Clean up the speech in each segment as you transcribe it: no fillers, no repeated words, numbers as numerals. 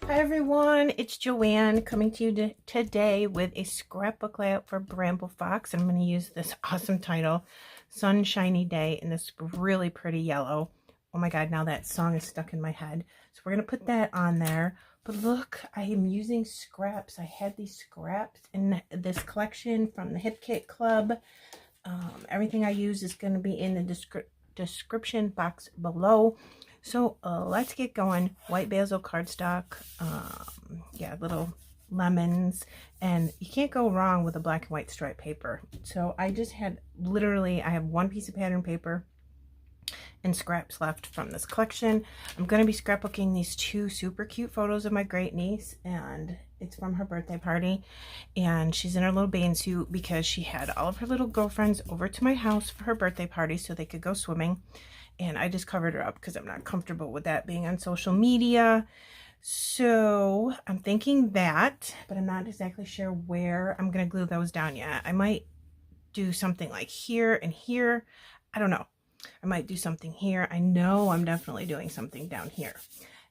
Hi everyone, it's Joanne coming to you today with a scrapbook layout for Bramble Fox. I'm going to use this awesome title, Sunshiny Day, in this really pretty yellow. Oh my god, now that song is stuck in my head. So we're going to put that on there. But look, I am using scraps. I had these scraps in this collection from the Hip Kit Club. Everything I use is going to be in the description box below. So let's get going. White basil cardstock, yeah, little lemons, and you can't go wrong with a black and white striped paper. So I just had literally, I have one piece of pattern paper and scraps left from this collection. I'm going to be scrapbooking these two super cute photos of my great niece, and it's from her birthday party, and she's in her little bathing suit because she had all of her little girlfriends over to my house for her birthday party so they could go swimming. And I just covered her up because I'm not comfortable with that being on social media. So I'm thinking that, but I'm not exactly sure where I'm going to glue those down yet. I might do something like here and here. I don't know. I might do something here. I know I'm definitely doing something down here.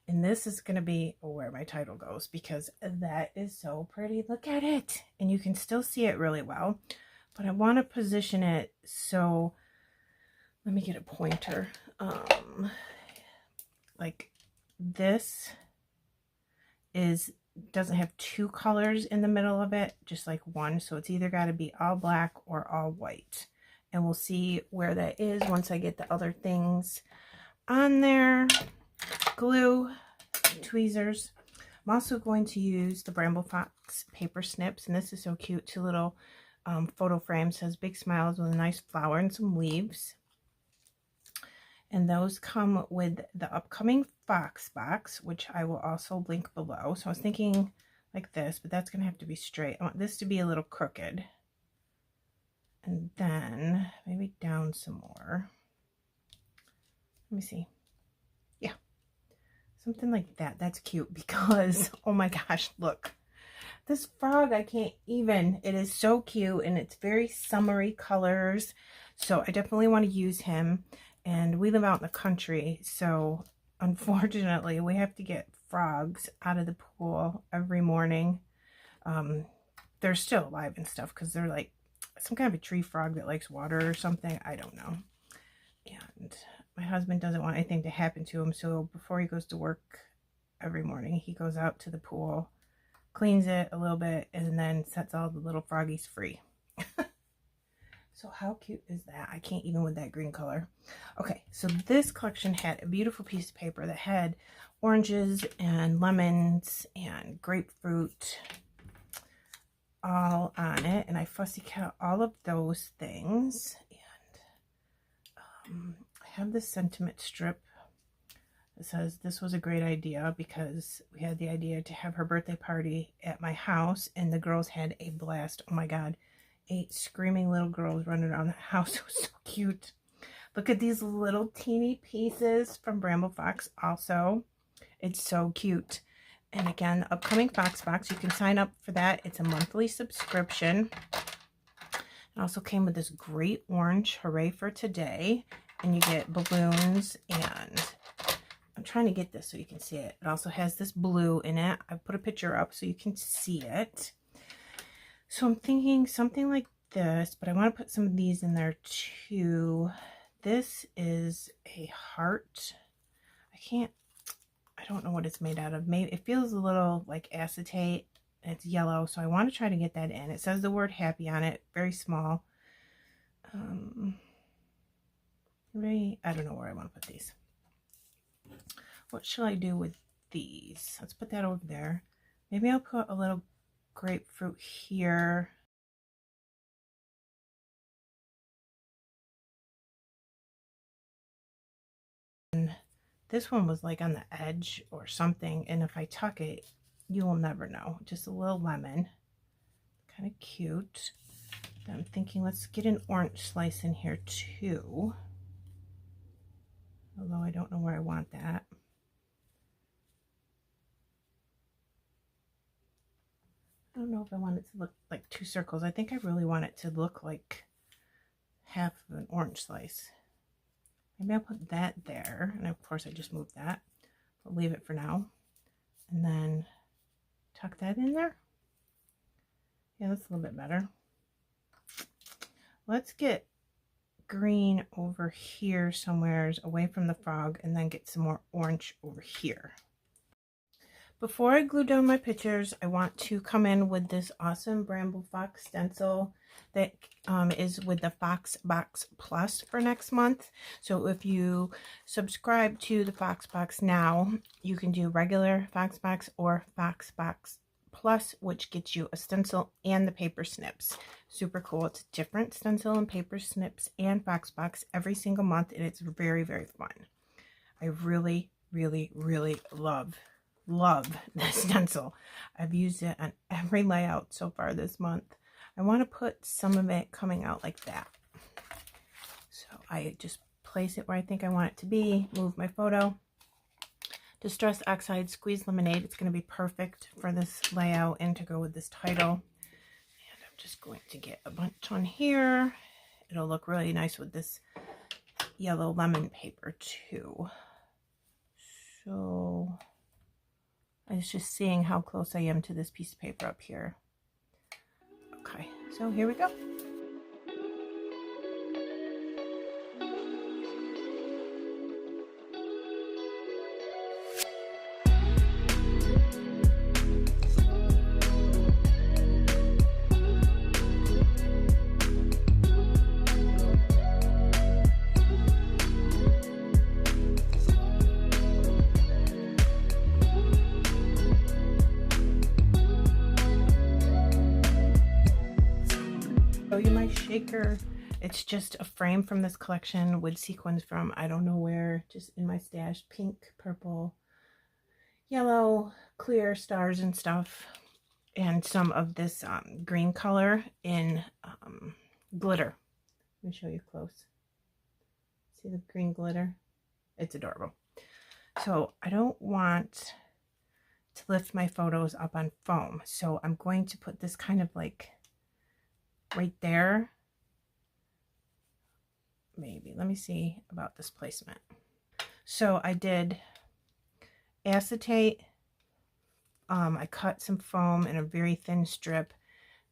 And this is going to be where my title goes because that is so pretty. Look at it. And you can still see it really well. But I want to position it so... Let me get a pointer. Like this doesn't have two colors in the middle of it, just like one. So it's either got to be all black or all white. And we'll see where that is once I get the other things on there. Glue, tweezers. I'm also going to use the Bramble Fox paper snips. And this is so cute. Two little photo frames. Says big smiles with a nice flower and some leaves. And those come with the upcoming Fox box, which I will also link below. So I was thinking like this, but that's going to have to be straight. I want this to be a little crooked. And then maybe down some more. Let me see. Yeah. Something like that. That's cute because, oh my gosh, look. This frog, I can't even. It is so cute and it's very summery colors. So I definitely want to use him. And we live out in the country, so unfortunately we have to get frogs out of the pool every morning. They're still alive and stuff because they're like some kind of a tree frog that likes water or something. I don't know. And my husband doesn't want anything to happen to him, so before he goes to work every morning, he goes out to the pool, cleans it a little bit, and then sets all the little froggies free. So how cute is that? I can't even with that green color. Okay, so this collection had a beautiful piece of paper that had oranges and lemons and grapefruit all on it. And I fussy cut all of those things. And I have this sentiment strip that says this was a great idea because we had the idea to have her birthday party at my house and the girls had a blast. Oh my God. 8 screaming little girls running around the house. It was so cute. Look at these little teeny pieces from Bramble Fox also. It's so cute. And again, the upcoming Fox box, you can sign up for that. It's a monthly subscription. It also came with this great orange, hooray for today. And you get balloons, and I'm trying to get this so you can see it. It also has this blue in it. I put a picture up so you can see it. So I'm thinking something like this, but I want to put some of these in there too. This is a heart. I don't know what it's made out of. Maybe it feels a little like acetate. It's yellow, so I want to try to get that in. It says the word happy on it, very small. Maybe, I don't know where I want to put these. What shall I do with these? Let's put that over there. Maybe I'll put a little grapefruit here. And this one was like on the edge or something, and if I tuck it, you will never know. Just a little lemon. Kind of cute. I'm thinking let's get an orange slice in here too. Although I don't know where I want that. I don't know if I want it to look like 2 circles. I think I really want it to look like half of an orange slice. Maybe I'll put that there. And of course I just moved that. I'll leave it for now. And then tuck that in there. Yeah, that's a little bit better. Let's get green over here somewhere away from the frog and then get some more orange over here. Before I glue down my pictures, I want to come in with this awesome Bramble Fox stencil that is with the Fox Box Plus for next month. So if you subscribe to the Fox Box now, you can do regular Fox Box or Fox Box Plus, which gets you a stencil and the paper snips. Super cool. It's a different stencil and paper snips and Fox Box every single month, and it's very, very fun. I really, really, really love this stencil. I've used it on every layout so far this month. I want to put some of it coming out like that. So I just place it where I think I want it to be, move my photo. Distress Oxide Squeeze Lemonade. It's going to be perfect for this layout and to go with this title. And I'm just going to get a bunch on here. It'll look really nice with this yellow lemon paper too. So I was just seeing how close I am to this piece of paper up here. Okay, so here we go. Show you my shaker. It's just a frame from this collection with sequins from I don't know where, just in my stash. Pink, purple, yellow, clear stars and stuff, and some of this green color in glitter. Let me show you close. See the green glitter? It's adorable. So I don't want to lift my photos up on foam, so I'm going to put this kind of like right there. Maybe. Let me see about this placement. So I did acetate. I cut some foam in a very thin strip,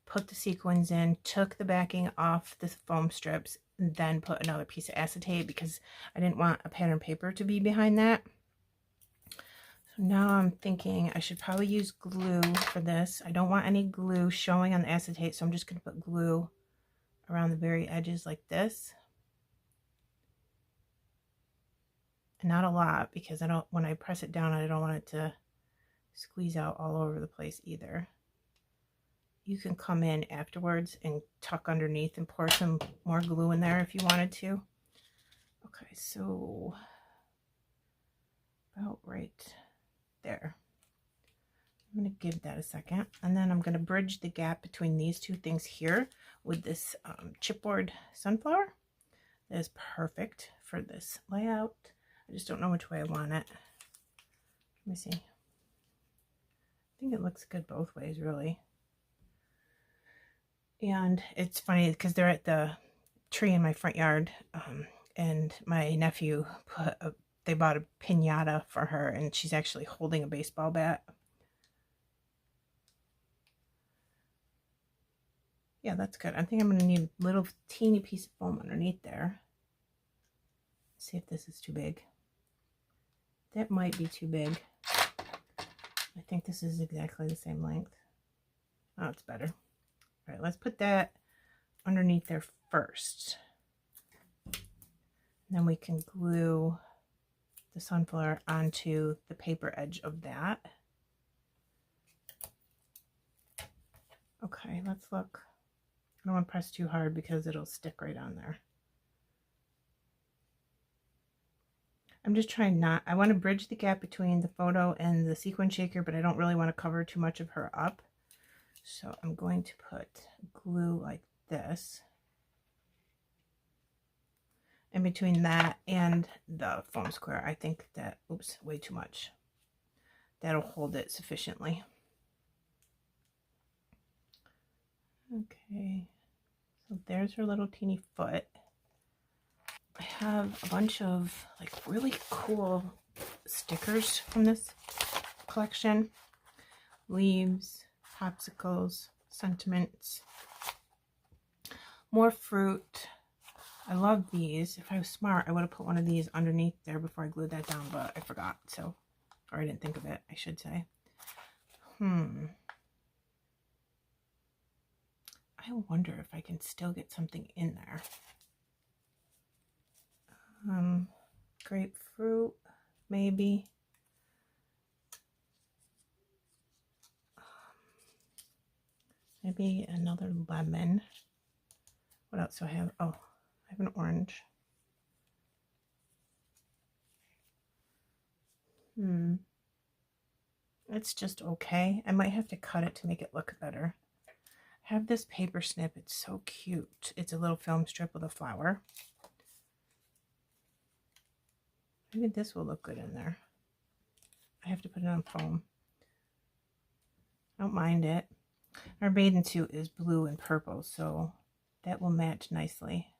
put the sequins in, took the backing off the foam strips, and then put another piece of acetate because I didn't want a pattern paper to be behind that. So now I'm thinking I should probably use glue for this. I don't want any glue showing on the acetate, so I'm just going to put glue around the very edges like this. And not a lot, because I don't, when I press it down, I don't want it to squeeze out all over the place either. You can come in afterwards and tuck underneath and pour some more glue in there if you wanted to. Okay, so about right there. I'm going to give that a second, and then I'm going to bridge the gap between these two things here with this chipboard sunflower. That is perfect for this layout. I just don't know which way I want it. Let me see. I think it looks good both ways, really. And it's funny because they're at the tree in my front yard, and my nephew they bought a piñata for her, and she's actually holding a baseball bat. Yeah, that's good. I think I'm going to need a little teeny piece of foam underneath there. Let's see if this is too big. That might be too big. I think this is exactly the same length. Oh, it's better. All right, let's put that underneath there first. And then we can glue the sunflower onto the paper edge of that. Okay, let's look. I don't want to press too hard because it'll stick right on there. I'm just trying not, I want to bridge the gap between the photo and the sequin shaker, but I don't really want to cover too much of her up. So I'm going to put glue like this. In between that and the foam square, I think that, oops, way too much. That'll hold it sufficiently. Okay, so there's her little teeny foot. I have a bunch of like really cool stickers from this collection. Leaves, popsicles, sentiments, more fruit. I love these. If I was smart, I would have put one of these underneath there before I glued that down, but I forgot, so, or I didn't think of it, I should say. I wonder if I can still get something in there. Grapefruit, maybe. Maybe another lemon. What else do I have? Oh, I have an orange. It's just okay. I might have to cut it to make it look better. I have this paper snip. It's so cute. It's a little film strip with a flower. Maybe this will look good in there. I have to put it on foam. I don't mind it. Our bathing suit is blue and purple, so that will match nicely.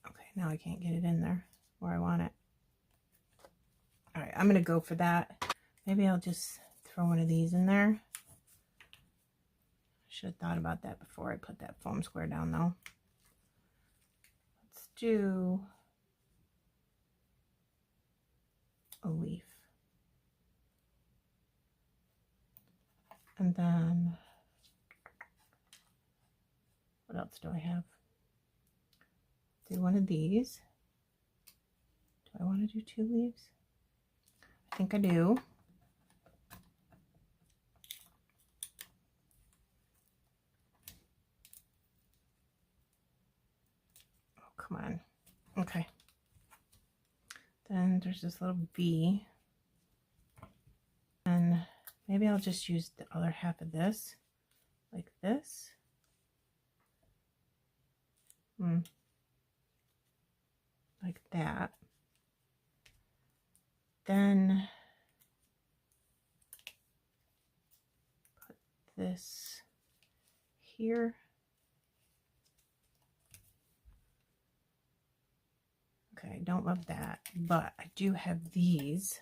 Okay, now I can't get it in there where I want it. All right, I'm going to go for that. Maybe I'll just throw one of these in there. Should have thought about that before I put that foam square down, though. Let's do a leaf. And then, what else do I have? Do one of these. Do I want to do 2 leaves? I think I do. Oh, come on. Okay. Then there's this little V. And maybe I'll just use the other half of this, like this. Like that. Then put this here. Okay, I don't love that, but I do have these.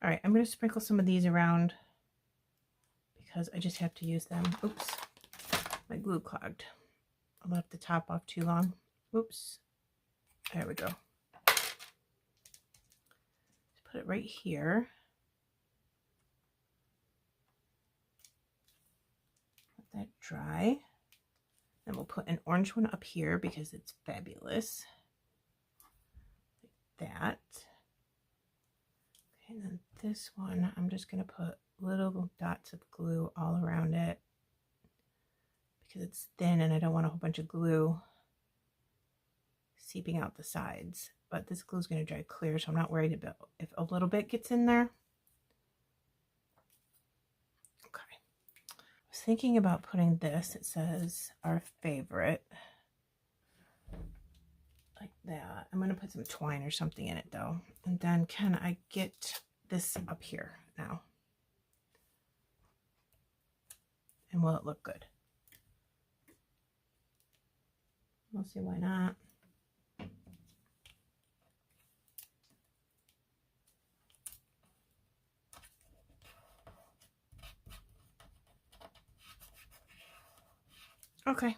All right, I'm going to sprinkle some of these around because I just have to use them. Oops, my glue clogged. I left the top off too long. Oops, there we go. Just put it right here. Let that dry. Then we'll put an orange one up here because it's fabulous. Like that. Okay, and then this one, I'm just going to put little dots of glue all around it because it's thin and I don't want a whole bunch of glue seeping out the sides. But this glue is going to dry clear, so I'm not worried about if a little bit gets in there. Okay. I was thinking about putting this. It says our favorite. Like that. I'm going to put some twine or something in it though. And then can I get this up here now? And will it look good? We'll see, why not? Okay.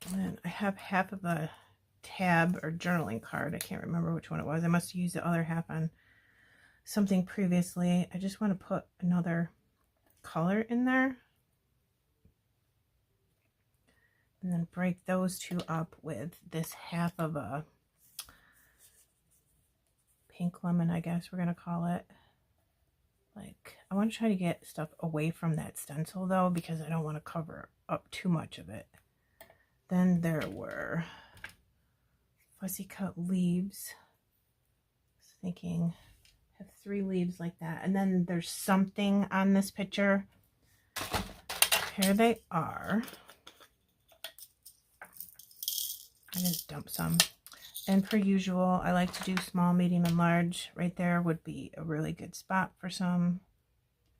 And then I have half of a tab or journaling card. I can't remember which one it was. I must have used the other half on something previously. I just want to put another color in there. And then break those two up with this half of a pink lemon, I guess we're going to call it. Like, I want to try to get stuff away from that stencil though, because I don't want to cover up too much of it. Then there were fussy cut leaves. I was thinking, have 3 leaves like that. And then there's something on this picture. Here they are. I just dumped some. And per usual, I like to do small, medium, and large. Right there would be a really good spot for some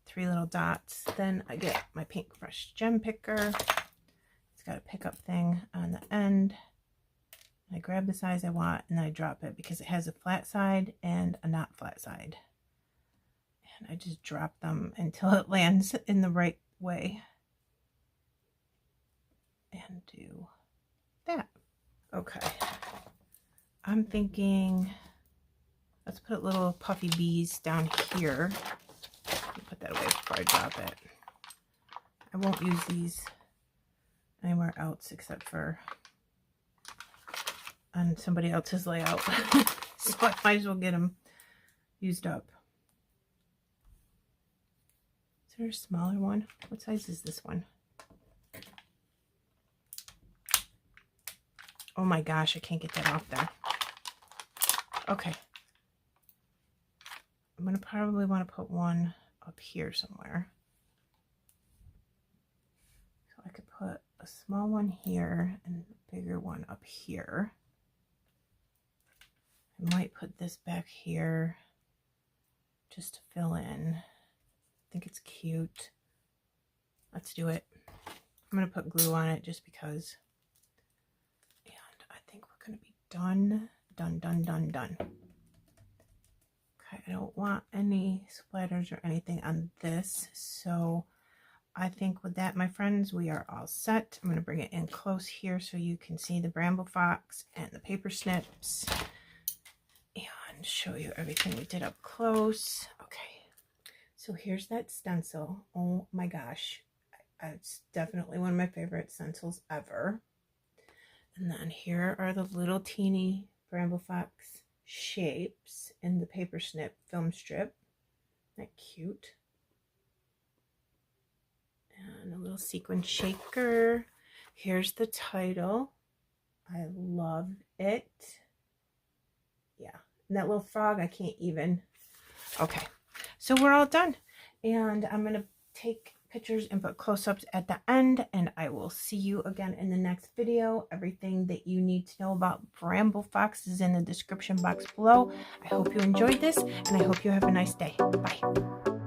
3 little dots. Then I get my pink brush gem picker. It's got a pickup thing on the end. I grab the size I want and I drop it because it has a flat side and a not flat side. And I just drop them until it lands in the right way. And do that. Okay. I'm thinking, let's put little puffy bees down here. Put that away before I drop it. I won't use these anywhere else except for on somebody else's layout. So I might as well get them used up. Is there a smaller one? What size is this one? Oh my gosh, I can't get that off there. Okay. I'm going to probably want to put one up here somewhere. So I could put a small one here and a bigger one up here. I might put this back here just to fill in. I think it's cute. Let's do it. I'm going to put glue on it just because. And I think we're going to be done. Done. Okay, I don't want any splatters or anything on this, so I think with that, my friends, we are all set. I'm going to bring it in close here so you can see the Bramble Fox and the paper snips and show you everything we did up close. Okay, so here's that stencil. Oh my gosh, it's definitely one of my favorite stencils ever. And then here are the little teeny Bramble Fox shapes in the paper snip film strip. Isn't that cute? And a little sequin shaker. Here's the title. I love it. Yeah. And that little frog, I can't even. Okay. So we're all done. And I'm going to take pictures and put close-ups at the end, and I will see you again in the next video. Everything that you need to know about Bramble Fox is in the description box below. I hope you enjoyed this, and I hope you have a nice day. Bye.